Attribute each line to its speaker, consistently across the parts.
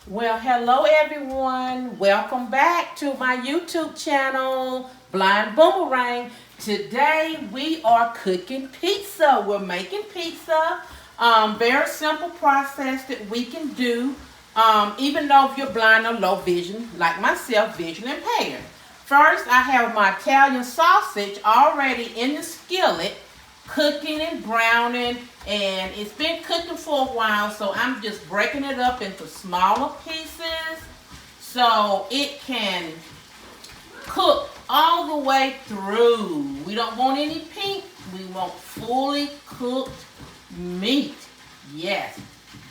Speaker 1: Well, hello everyone. Welcome back to my YouTube channel, Blind Boomerang. Today we are cooking pizza. We're making pizza. Very simple process that we can do, even though if you're blind or low vision, like myself, vision impaired. First, I have my Italian sausage already in the skillet, cooking and browning, and it's been cooking for a while, so I'm just breaking it up into smaller pieces so it can cook all the way through. We don't want any pink, we want fully cooked meat. Yes,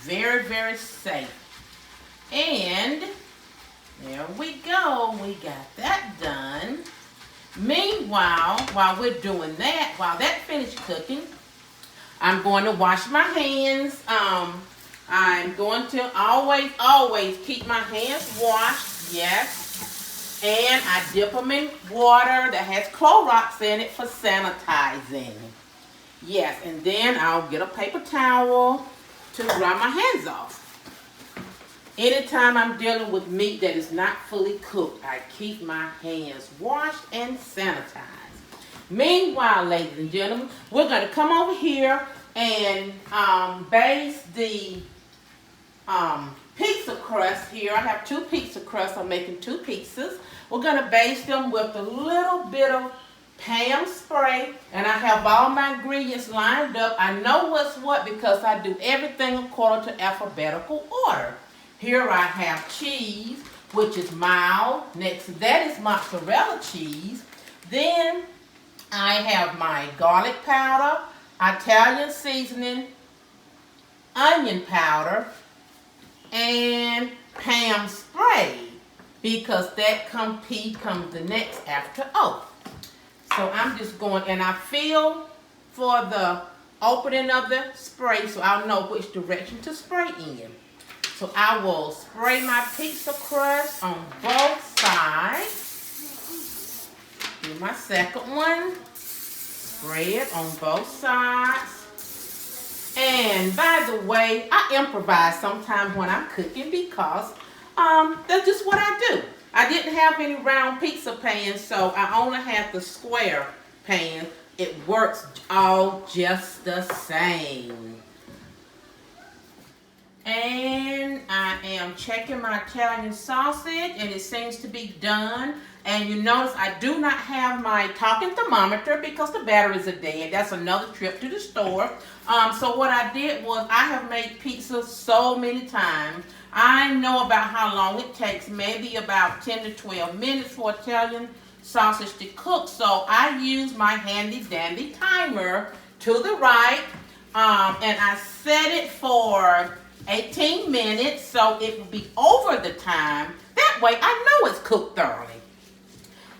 Speaker 1: very, very safe. And there we go, we got that done. Meanwhile, while we're doing that, while that finished cooking, I'm going to wash my hands. I'm going to always keep my hands washed, yes. And I dip them in water that has Clorox in it for sanitizing. Yes, and then I'll get a paper towel to dry my hands off. Anytime I'm dealing with meat that is not fully cooked, I keep my hands washed and sanitized. Meanwhile, ladies and gentlemen, we're going to come over here and baste the pizza crust here. I have two pizza crusts. I'm making two pizzas. We're going to baste them with a little bit of Pam spray, and I have all my ingredients lined up. I know what's what because I do everything according to alphabetical order. Here I have cheese, which is mild. Next to that is mozzarella cheese. Then I have my garlic powder, Italian seasoning, onion powder, and Pam spray, because that P comes the next after O. So I'm just going, and I feel for the opening of the spray so I'll know which direction to spray in. So I will spray my pizza crust on both sides. Do my second one. Spray it on both sides. And by the way, I improvise sometimes when I'm cooking because that's just what I do. I didn't have any round pizza pans, so I only have the square pan. It works all just the same. And I am checking my Italian sausage, and it seems to be done. And you notice I do not have my talking thermometer because the batteries are dead. That's another trip to the store. So what I did was, I have made pizza so many times. I know about how long it takes, maybe about 10 to 12 minutes for Italian sausage to cook. So I use my handy dandy timer to the right, and I set it for 18 minutes, so it will be over the time. That way I know it's cooked thoroughly.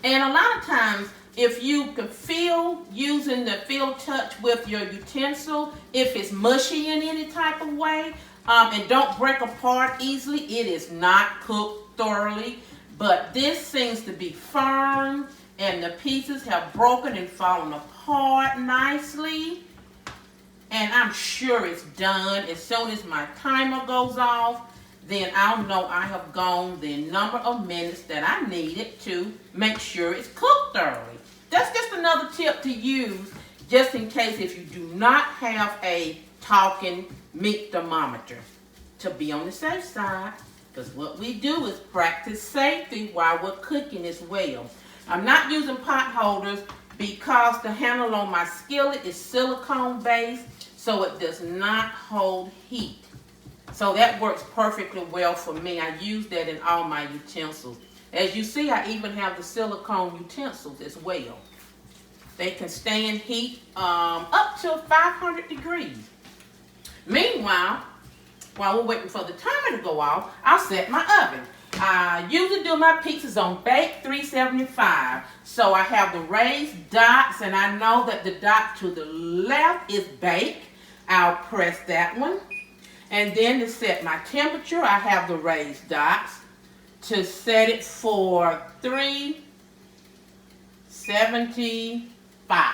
Speaker 1: And a lot of times, if you can feel using the feel touch with your utensil, if it's mushy in any type of way, and don't break apart easily, it is not cooked thoroughly. But this seems to be firm, and the pieces have broken and fallen apart nicely. And I'm sure it's done. As soon as my timer goes off, then I'll know I have gone the number of minutes that I needed to make sure it's cooked thoroughly. That's just another tip to use, just in case if you do not have a talking meat thermometer, to be on the safe side. Because what we do is practice safety while we're cooking as well. I'm not using pot holders because the handle on my skillet is silicone based, so it does not hold heat. So that works perfectly well for me. I use that in all my utensils. As you see, I even have the silicone utensils as well. They can stand heat up to 500 degrees. Meanwhile, while we're waiting for the timer to go off, I'll set my oven. I usually do my pizzas on bake 375. So I have the raised dots, and I know that the dot to the left is bake. I'll press that one. And then to set my temperature, I have the raised dots. To set it for 375.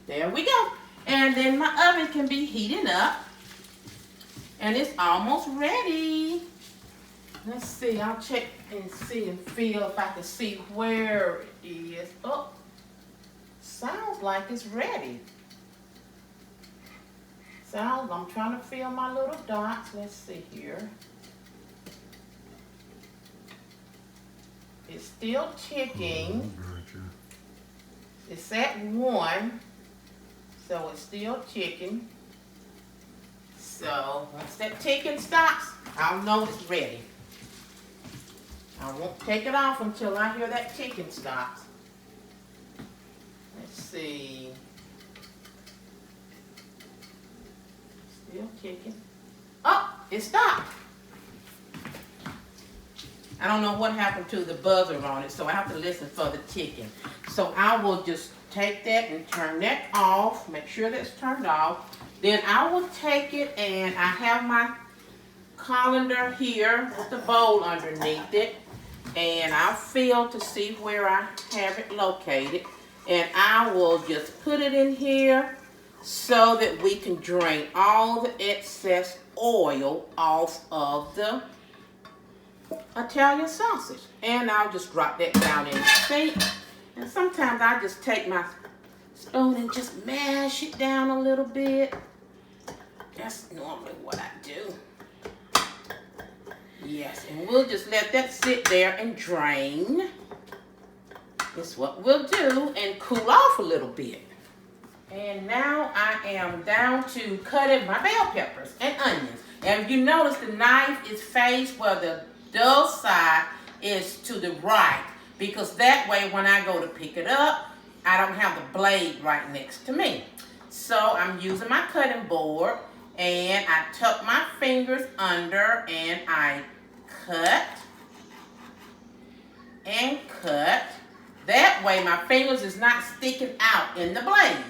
Speaker 1: There we go. And then my oven can be heating up. And it's almost ready. Let's see, I'll check and see and feel if I can see where it is. Oh, sounds like it's ready. I'm trying to feel my little dots. Let's see here. It's still ticking. It's at 1, so it's still ticking. So once that ticking stops, I'll know it's ready. I won't take it off until I hear that ticking stops. Let's see. Still ticking. Oh, it stopped. I don't know what happened to the buzzer on it, so I have to listen for the ticking. So I will just take that and turn that off, make sure that's turned off. Then I will take it, and I have my colander here with the bowl underneath it, and I'll feel to see where I have it located, and I will just put it in here so that we can drain all the excess oil off of the Italian sausage. And I'll just drop that down in the sink. And sometimes I just take my spoon and just mash it down a little bit. That's normally what I do. Yes, and we'll just let that sit there and drain. That's what we'll do, and cool off a little bit. And now I am down to cutting my bell peppers and onions. And you notice the knife is faced where the dull side is to the right, because that way when I go to pick it up, I don't have the blade right next to me. So I'm using my cutting board, and I tuck my fingers under, and I cut and cut. That way my fingers is not sticking out in the blade.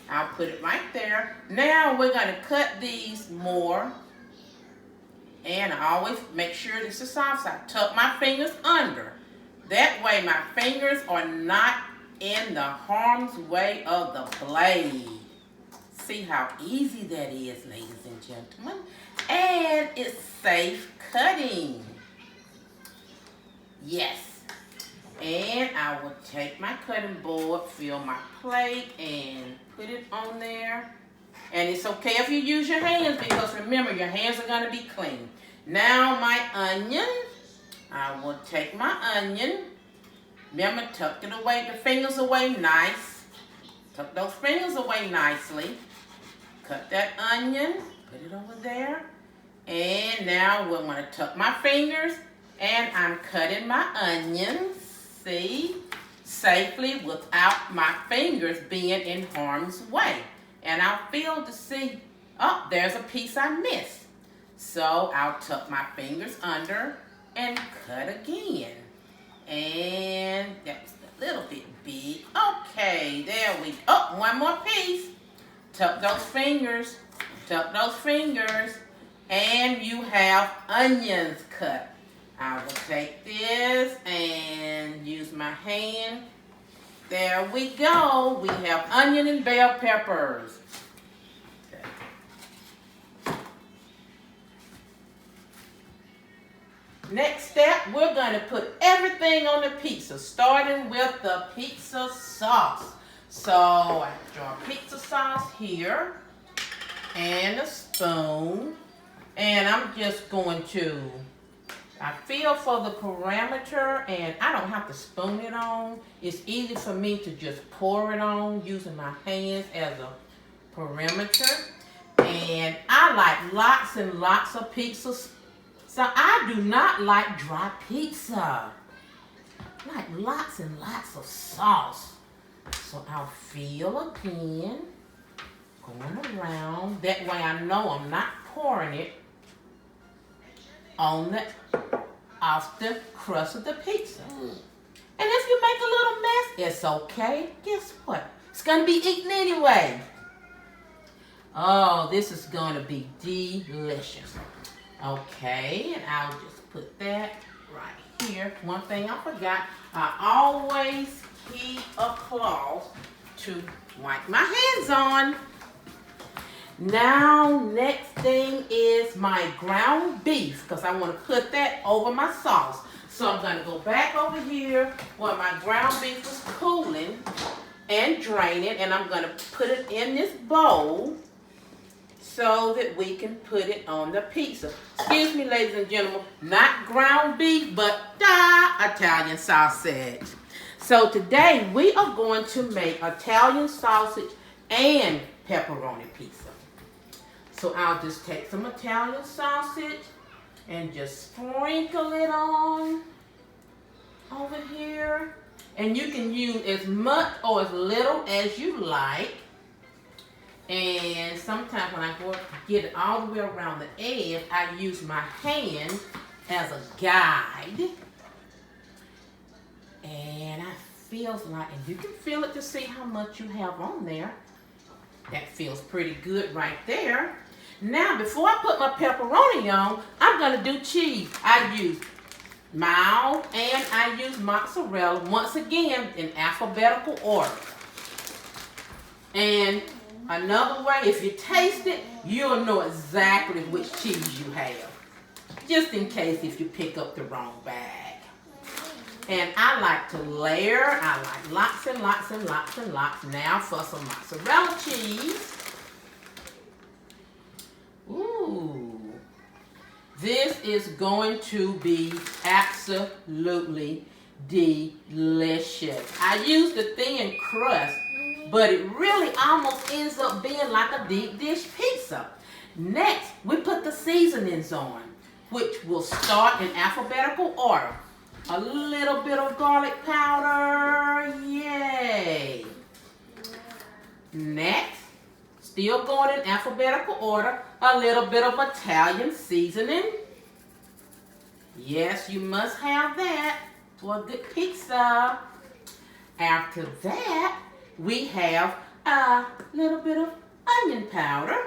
Speaker 1: I'll put it right there. Now we're going to cut these more. And I always make sure this is soft. So I tuck my fingers under. That way my fingers are not in the harm's way of the blade. See how easy that is, ladies and gentlemen. And it's safe cutting. Yes. And I will take my cutting board, fill my plate, and put it on there. And it's okay if you use your hands, because remember, your hands are going to be clean. Now my onion, I will take my onion. Remember, tuck it away, the fingers away nice. Tuck those fingers away nicely. Cut that onion, put it over there. And now we're going to tuck my fingers, and I'm cutting my onions, see, safely without my fingers being in harm's way. And I'll feel to see, oh, there's a piece I missed. So I'll tuck my fingers under and cut again. And that was a little bit big. Okay, there we go. Oh, one more piece. Tuck those fingers, and you have onions cut. I will take this and use my hand. There we go. We have onion and bell peppers. Okay. Next step, we're going to put everything on the pizza, starting with the pizza sauce. So I draw pizza sauce here and a spoon, and I'm just going to, I feel for the parameter, and I don't have to spoon it on. It's easy for me to just pour it on using my hands as a perimeter. And I like lots and lots of pizza. So I do not like dry pizza. I like lots and lots of sauce. So I'll feel again, going around. That way I know I'm not pouring it on the off the crust of the pizza. And if you make a little mess, it's okay. Guess what? It's going to be eaten anyway. Oh, this is going to be delicious. Okay, and I'll just put that right here. One thing I forgot, I always keep a cloth to wipe my hands on. Now, next thing is my ground beef, because I want to put that over my sauce. So I'm going to go back over here where my ground beef was cooling and drain it, and I'm going to put it in this bowl so that we can put it on the pizza. Excuse me, ladies and gentlemen, not ground beef, but Italian sausage. So today we are going to make Italian sausage and pepperoni pizza. So I'll just take some Italian sausage and just sprinkle it on over here. And you can use as much or as little as you like. And sometimes when I go to get it all the way around the edge, I use my hand as a guide. And I feel like, and you can feel it to see how much you have on there. That feels pretty good right there. Now, before I put my pepperoni on, I'm going to do cheese. I use mild and I use mozzarella, once again, in alphabetical order. And another way, if you taste it, you'll know exactly which cheese you have. Just in case if you pick up the wrong bag. And I like to layer. I like lots and lots and lots and lots. Now for some mozzarella cheese. Ooh. This is going to be absolutely delicious. I use the thin crust, but it really almost ends up being like a deep dish pizza. Next, we put the seasonings on, which will start in alphabetical order. A little bit of garlic powder, yay. Next, still going in alphabetical order, a little bit of Italian seasoning. Yes, you must have that for a good pizza. After that, we have a little bit of onion powder.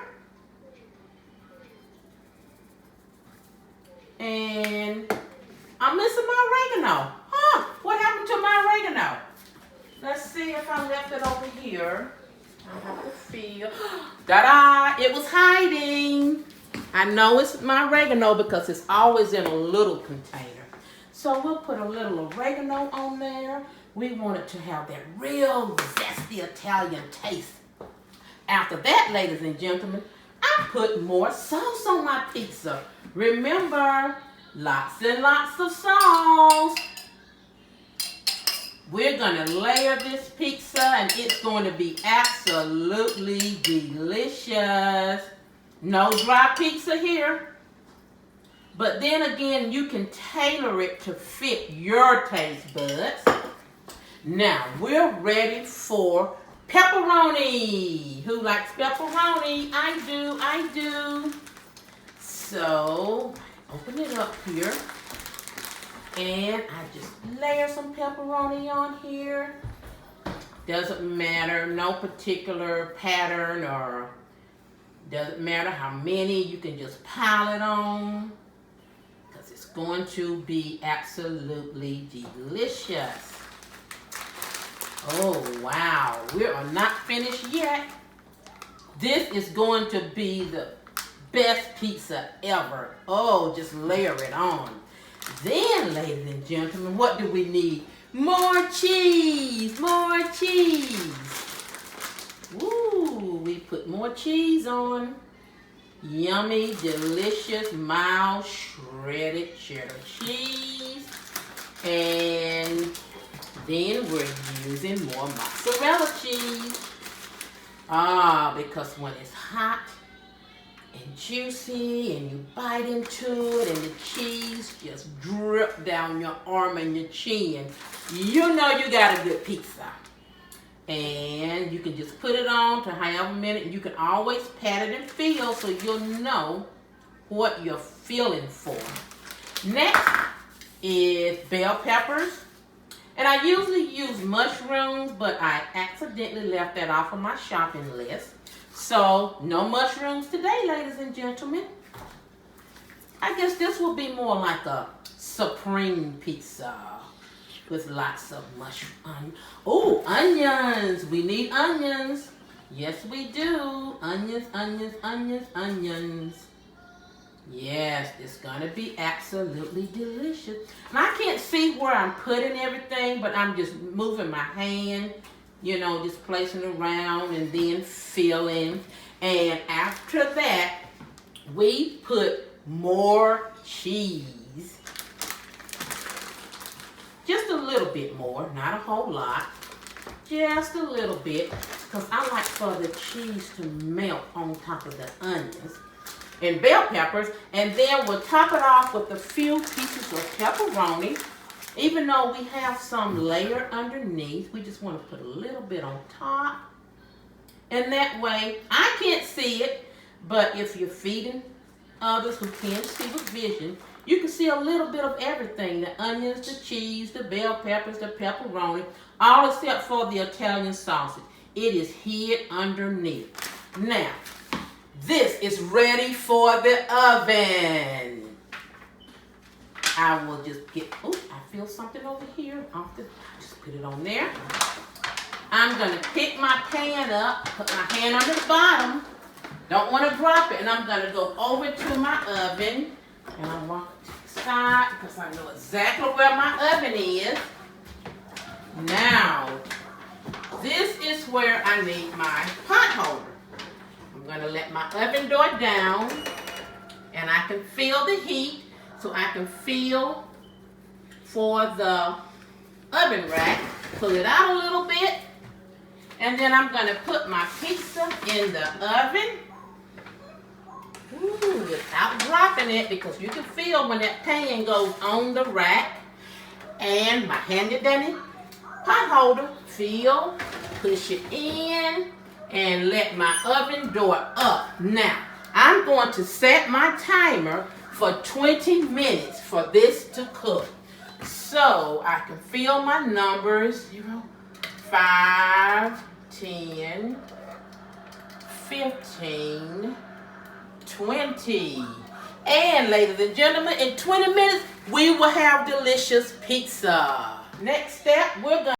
Speaker 1: And I'm missing my oregano. What happened to my oregano? Let's see if I left it over here. I have to feel. Ta-da! It was hiding. I know it's my oregano because it's always in a little container. So we'll put a little oregano on there. We want it to have that real zesty Italian taste. After that, ladies and gentlemen, I put more sauce on my pizza. Remember, lots and lots of sauce. We're going to layer this pizza and it's going to be absolutely delicious. No dry pizza here. But then again, you can tailor it to fit your taste buds. Now, we're ready for pepperoni. Who likes pepperoni? I do. So, open it up here. And I just layer some pepperoni on here. Doesn't matter, no particular pattern or doesn't matter how many. You can just pile it on because it's going to be absolutely delicious. Oh, wow. We are not finished yet. This is going to be the best pizza ever. Oh, just layer it on. Then, ladies and gentlemen, what do we need? More cheese. More cheese. Ooh, we put more cheese on. Yummy, delicious, mild, shredded cheddar cheese. And then we're using more mozzarella cheese. Because when it's hot and juicy and you bite into it and the cheese just drip down your arm and your chin, you know you got a good pizza. And you can just put it on to however minute. You can always pat it and feel so you'll know what you're feeling for. Next is bell peppers. And I usually use mushrooms, but I accidentally left that off of my shopping list. So, no mushrooms today, ladies and gentlemen. I guess this will be more like a supreme pizza with lots of mushroom. Oh, onions. We need onions. Yes, we do. Onions, onions, onions, onions. Yes, it's gonna be absolutely delicious. And I can't see where I'm putting everything, but I'm just moving my hand, you know, just placing it around and then filling. And after that, we put more cheese. Just a little bit more, not a whole lot. Just a little bit, because I like for the cheese to melt on top of the onions and bell peppers. And then we'll top it off with a few pieces of pepperoni. Even though we have some layer underneath, we just want to put a little bit on top. And that way, I can't see it, but if you're feeding others who can't see with vision, you can see a little bit of everything. The onions, the cheese, the bell peppers, the pepperoni, all except for the Italian sausage. It is hid underneath. Now, this is ready for the oven. I will just get, oh, I feel something over here. Just put it on there. I'm going to pick my pan up, put my hand on the bottom. Don't want to drop it. And I'm going to go over to my oven. And I walk to the side because I know exactly where my oven is. Now, this is where I need my pot holder. I'm going to let my oven door down. And I can feel the heat. So I can feel for the oven rack. Pull it out a little bit. And then I'm going to put my pizza in the oven. Ooh, without dropping it, because you can feel when that pan goes on the rack. And my handy dandy pot holder, feel, push it in, and let my oven door up. Now, I'm going to set my timer for 20 minutes for this to cook. So I can feel my numbers, 0, 5, 10, 15, 20. And ladies and gentlemen, in 20 minutes, we will have delicious pizza. Next step, we're going to